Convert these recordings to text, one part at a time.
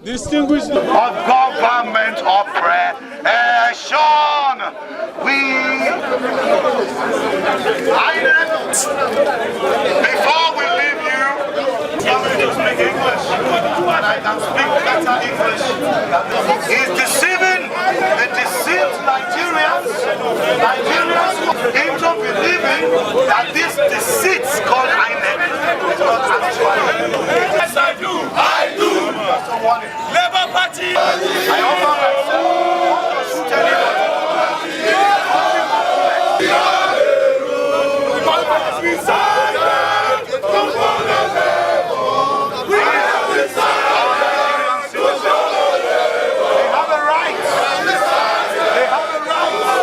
Distinguished of government oppression, before we leave you, I'm going to speak English, and I can speak better English. He's deceiving the deceived Nigerians into believing that this deceit called INEC is not actually. Yes, I do. Labour Party. I offer myself to shoot anybody. We have a right. They have a right.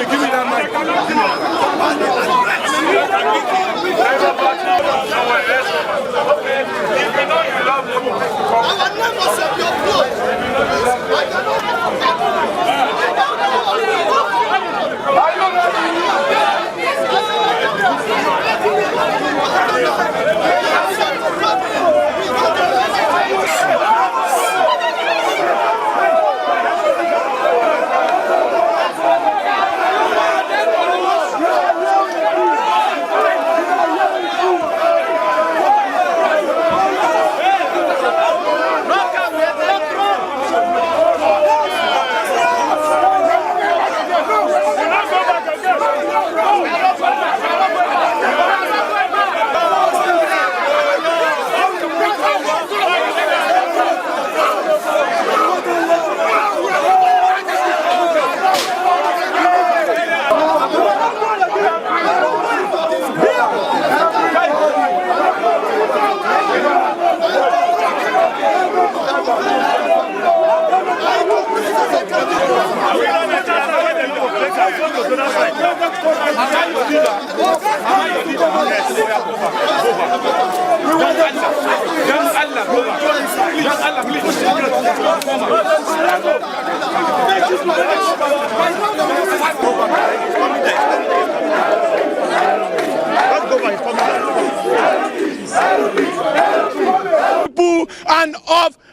Give me that mic.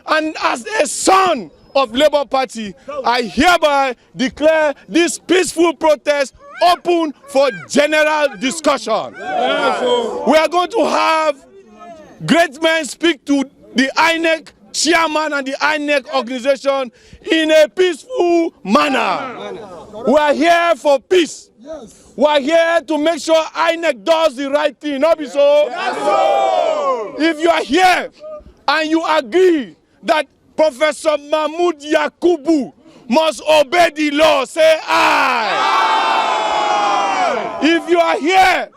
And as a son of Labour Party, I hereby declare this peaceful protest open for general discussion. We are going to have great men speak to the INEC chairman and the INEC organization in a peaceful manner. We are here for peace. We are here to make sure INEC does the right thing. Not be so? If you are here and you agree that Professor Mahmoud Yakubu must obey the law, say aye. If you are here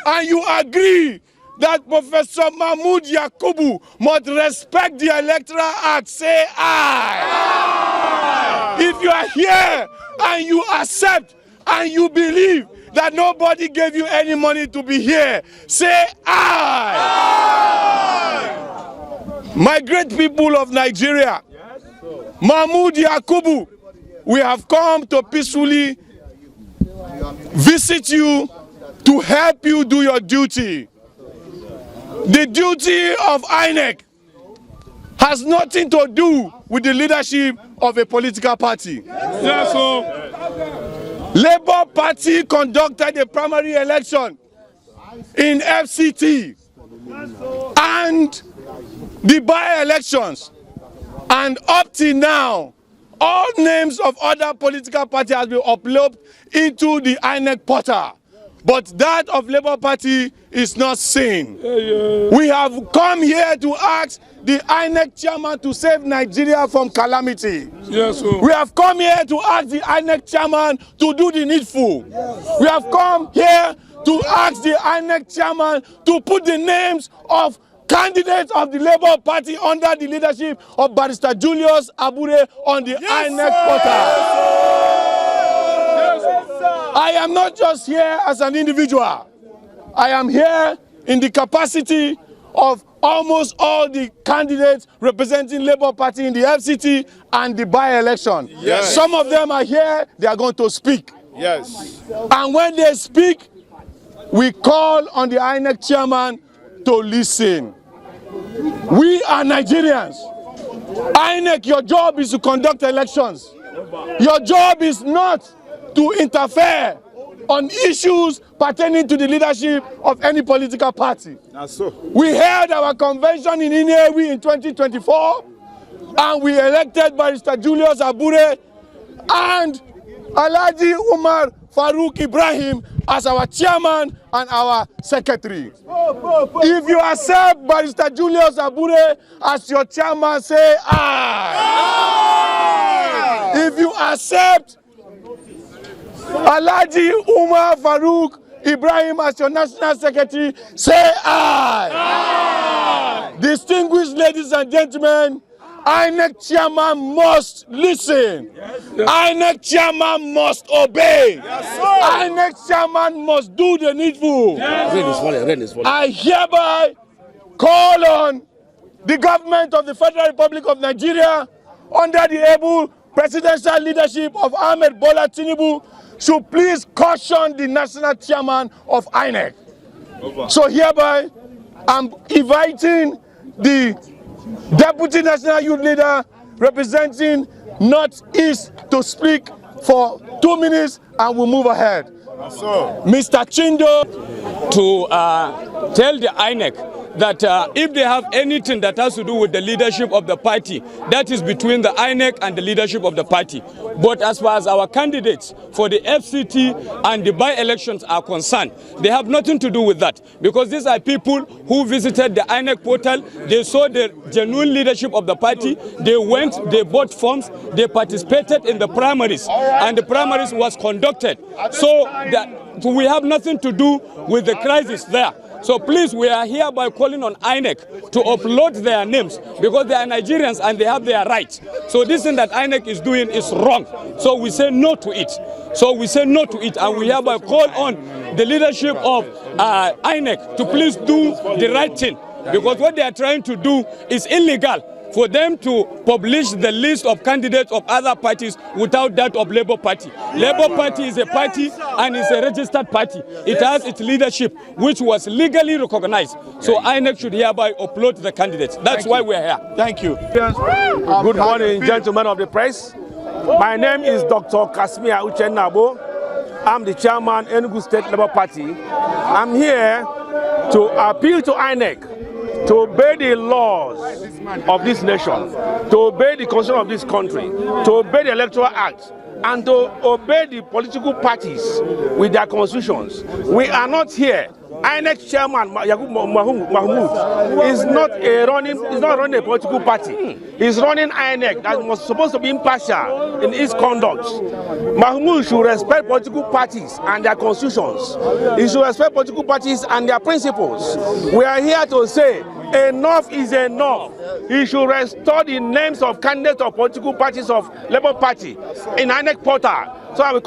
and you agree that Professor Mahmoud Yakubu must respect the Electoral Act, say aye. If you are here and you accept and you believe that nobody gave you any money to be here, say aye. My great people of Nigeria, Mahmoud Yakubu, we have come to peacefully visit you to help you do your duty. The duty of INEC has nothing to do with the leadership of a political party. Labour Party conducted a primary election in FCT and the by-elections, and up till now, all names of other political parties have been uploaded into the INEC portal, but that of Labour Party is not seen. We have come here to ask the INEC chairman to save Nigeria from calamity. We have come here to ask the INEC chairman to do the needful. We have come here to ask the INEC chairman to put the names of candidates of the Labour Party under the leadership of Barrister Julius Abure on the INEC portal. I am not just here as an individual. I am here in the capacity of almost all the candidates representing Labour Party in the FCT and the by-election. Some of them are here, they are going to speak. And when they speak, we call on the INEC chairman to listen. We are Nigerians. INEC, your job is to conduct elections. Your job is not to interfere on issues pertaining to the leadership of any political party. We held our convention in INEC in 2024 and we elected Barrister Julius Abure and Alhaji Umar Farouk Ibrahim as our chairman and our secretary. If you accept Barrister Julius Abure as your chairman, say aye. If you accept Alhaji Umar Farouk Ibrahim as your national secretary, say aye. Distinguished ladies and gentlemen, INEC chairman must listen. INEC chairman must obey. INEC chairman must do the needful. I hereby call on the government of the Federal Republic of Nigeria under the able presidential leadership of Ahmed Bola Tinubu to please caution the national chairman of INEC. So hereby I'm inviting the Deputy National Youth Leader representing Northeast to speak for 2 minutes and we'll move ahead. Mr. Chindo. To tell the INEC that if they have anything that has to do with the leadership of the party, that is between the INEC and the leadership of the party. But as far as our candidates for the FCT and the by-elections are concerned, they have nothing to do with that. Because these are people who visited the INEC portal, they saw the genuine leadership of the party, they went, they bought forms, they participated in the primaries, and the primaries was conducted. So we have nothing to do with the crisis there. So please, we are hereby calling on INEC to upload their names because they are Nigerians and they have their rights. So this thing that INEC is doing is wrong. So we say no to it. And we hereby call on the leadership of INEC to please do the right thing, because what they are trying to do is illegal. For them to publish the list of candidates of other parties without that of Labour Party. Labour Party is a party and is a registered party. It has its leadership, which was legally recognized. So INEC should hereby upload the candidates. That's why we're here. Thank you. Good morning, gentlemen of the press. My name is Dr. Kasmia Uchenabo. I'm the chairman Enugu State Labour Party. I'm here to appeal to INEC to obey the laws of this nation, to obey the constitution of this country, to obey the Electoral Act, and to obey the political parties with their constitutions. We are not here. INEC chairman Yakub Mahmoud is not running a political party. He's running INEC that was supposed to be impartial in its conduct. Mahmoud should respect political parties and their constitutions. He should respect political parties and their principles. We are here to say enough is enough. He should restore the names of candidates of political parties of Labour Party in INEC portal, so we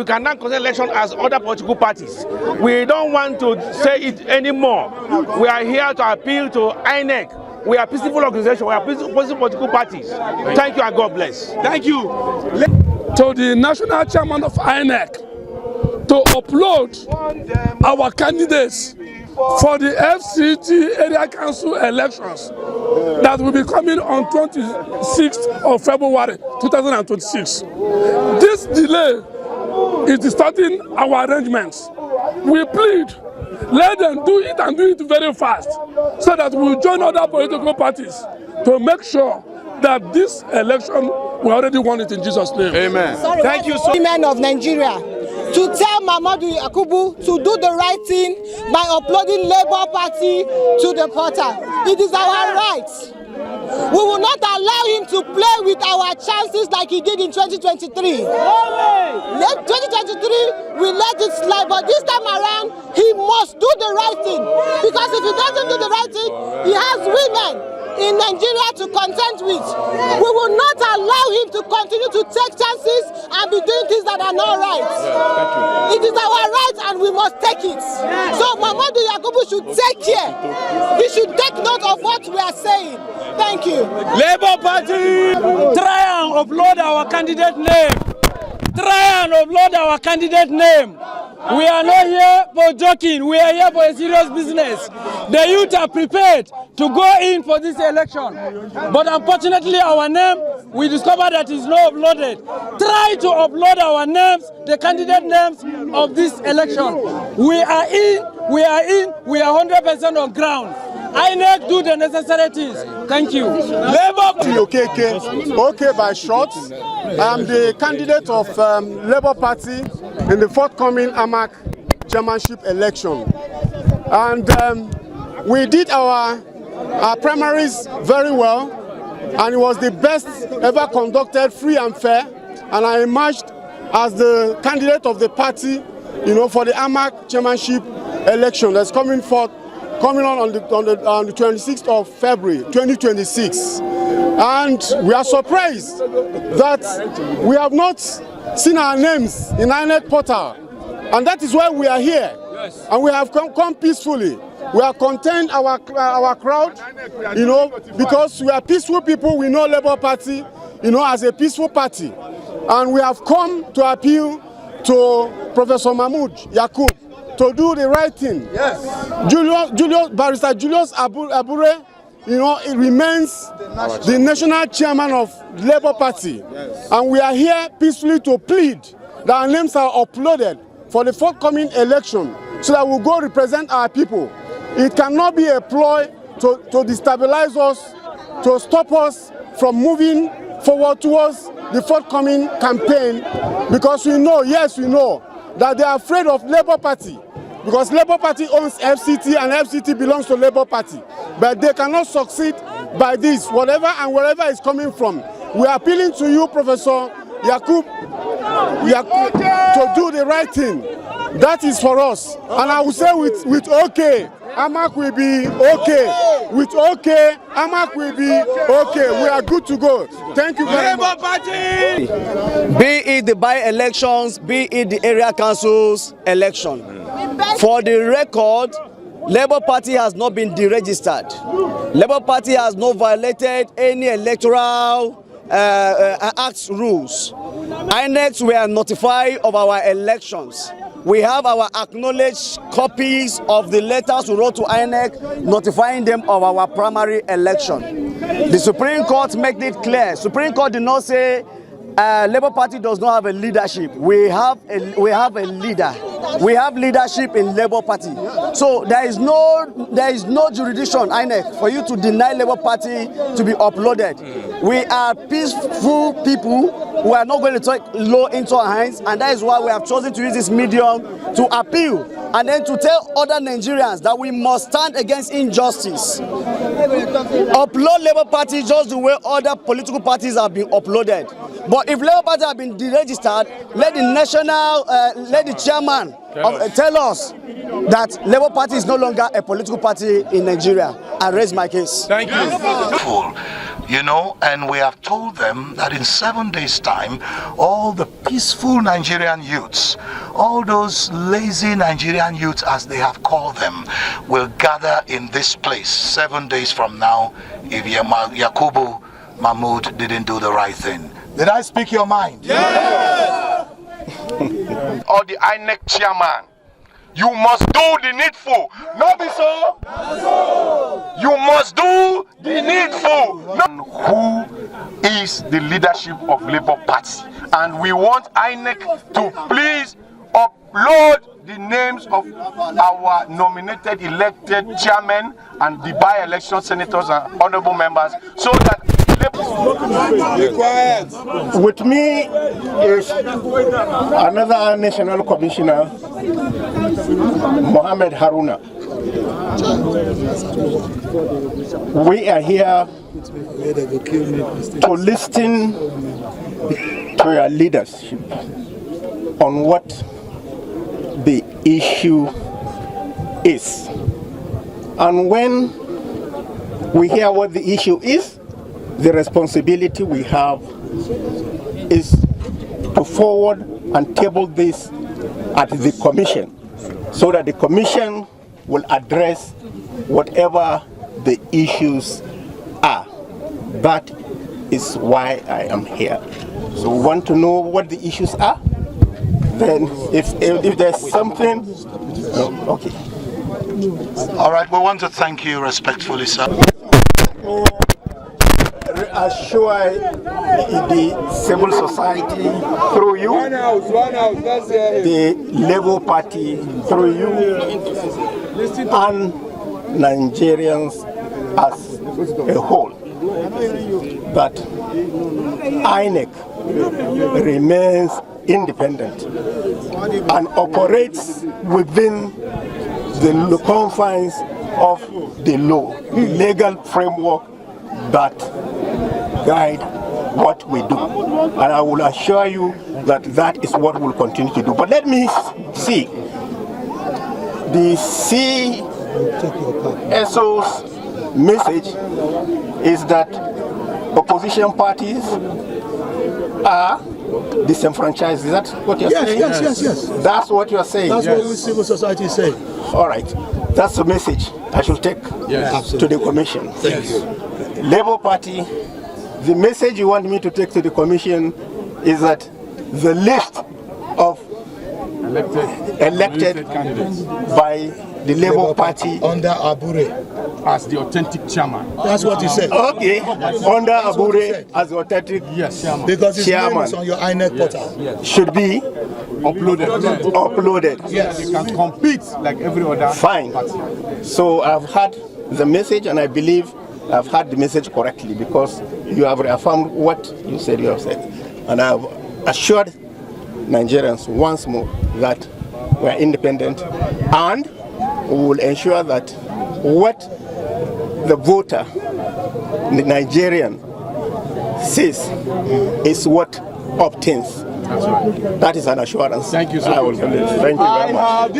can now conduct election as other political parties. We don't want to say it anymore. We are here to appeal to INEC. We are peaceful organization. We are peaceful political parties. Thank you and God bless. Thank you. To the national chairman of INEC to upload our candidates for the FCT area council elections that will be coming on 26th of February 2026. This delay is distorting our arrangements. We plead, let them do it and do it very fast so that we will join other political parties to make sure that this election, we already won it in Jesus' name. Amen. Thank you, women of Nigeria, to tell Mamadou Yakubu to do the right thing by uploading Labour Party to the portal. It is our right. We will not allow him to play with our chances like he did in 2023. 2023, we let it slide, but this time around, he must do the right thing. Because if he doesn't do the right thing, he has women in Nigeria to contend with. We will not allow him to continue to take chances and be doing things that are not right. It is our right and we must take it. So Mamadou Yakubu should take care. He should take note of what we are saying. Thank you. Labour Party, try and upload our candidate name. Try and upload our candidate name. We are not here for joking. We are here for a serious business. The youth are prepared to go in for this election. But unfortunately, our name, we discovered that is not uploaded. Try to upload our names, the candidate names of this election. We are in, we are 100% on ground. INEC do the necessary things. Thank you. Okay by short. I'm the candidate of Labour Party in the forthcoming INEC chairmanship election. And we did our primaries very well, and it was the best ever conducted, free and fair. And I emerged as the candidate of the party, for the INEC chairmanship election that's coming on the 26th of February 2026. And we are surprised that we have not seen our names in INEC portal. And that is why we are here. Yes. And we have come peacefully. We have contained our crowd, because we are peaceful people. We know Labour Party, as a peaceful party. And we have come to appeal to Professor Mahmoud Yakub to do the right thing. Yes. Barrister Julius Abure, it remains the national chairman of Labour Party. Yes. And we are here peacefully to plead that our names are uploaded for the forthcoming election so that we'll go represent our people. It cannot be a ploy to destabilize us, to stop us from moving forward towards the forthcoming campaign, because we know, yes, we know, that they are afraid of Labour Party, because Labour Party owns FCT and FCT belongs to Labour Party. But they cannot succeed by this, whatever and wherever it's coming from. We are appealing to you, Professor Yakub, to do the right thing. That is for us. And I will say with okay, INEC will be okay. With okay, INEC will be okay. We are good to go. Thank you very much. Be it the by-elections, be it the area councils election. For the record, Labour Party has not been deregistered. Labour Party has not violated any electoral Act's rules. INEC were notified of our elections. We have our acknowledged copies of the letters we wrote to INEC notifying them of our primary election. The Supreme Court made it clear. Supreme Court did not say Labour Party does not have a leadership. We have a leader. We have leadership in Labour Party. So there is no jurisdiction, INEC, for you to deny Labour Party to be uploaded. We are peaceful people who are not going to take law into our hands, and that is why we have chosen to use this medium to appeal and then to tell other Nigerians that we must stand against injustice. Upload Labour Party just the way other political parties have been uploaded. But if Labour Party have been deregistered, let the chairman tell us that Labour Party is no longer a political party in Nigeria. I raise my case. Thank you. You know, and we have told them that in 7 days' time, all the peaceful Nigerian youths, all those lazy Nigerian youths, as they have called them, will gather in this place 7 days from now if Yakubu Mahmood didn't do the right thing. Did I speak your mind? Yes! Or the INEC chairman, you must do the needful. No be so? You must do the needful. Who is the leadership of Labour Party? And we want INEC to please upload the names of our nominated elected chairmen and the by-election senators and honorable members so that with me is another national commissioner, Mohammed Haruna. We are here to listen to your leadership on what the issue is. And when we hear what the issue is, the responsibility we have is to forward and table this at the commission so that the commission will address whatever the issues are. That is why I am here. So we want to know what the issues are. Then if there's something, okay. All right, we want to thank you respectfully, sir. Assure the civil society through you, the Labour Party through you, and Nigerians as a whole, that INEC remains independent and operates within the confines of the law, the legal framework that guide what we do. And I will assure you that that is what we'll continue to do. But let me see. The CSO's message is that opposition parties are disenfranchised. Is that what you're saying? Yes. That's what you're saying. That's what we civil society say. All right. That's the message I should take to the commission. Thank you. Labour Party, the message you want me to take to the commission is that the list of elected candidates by the Labour Party under Abure as the authentic chairman. That's what he said. Okay, under Abure as the authentic chairman. Because his chairman name is on your INEC portal. should be uploaded. Yes, you can compete like every other Fine. party. So I've had the message, and I believe I've had the message correctly because you have reaffirmed what you said you have said. And I've assured Nigerians once more that we are independent, and we will ensure that what the voter, the Nigerian, says is what obtains. That's right. That is an assurance. Thank you so I will much. believe. Thank you very much.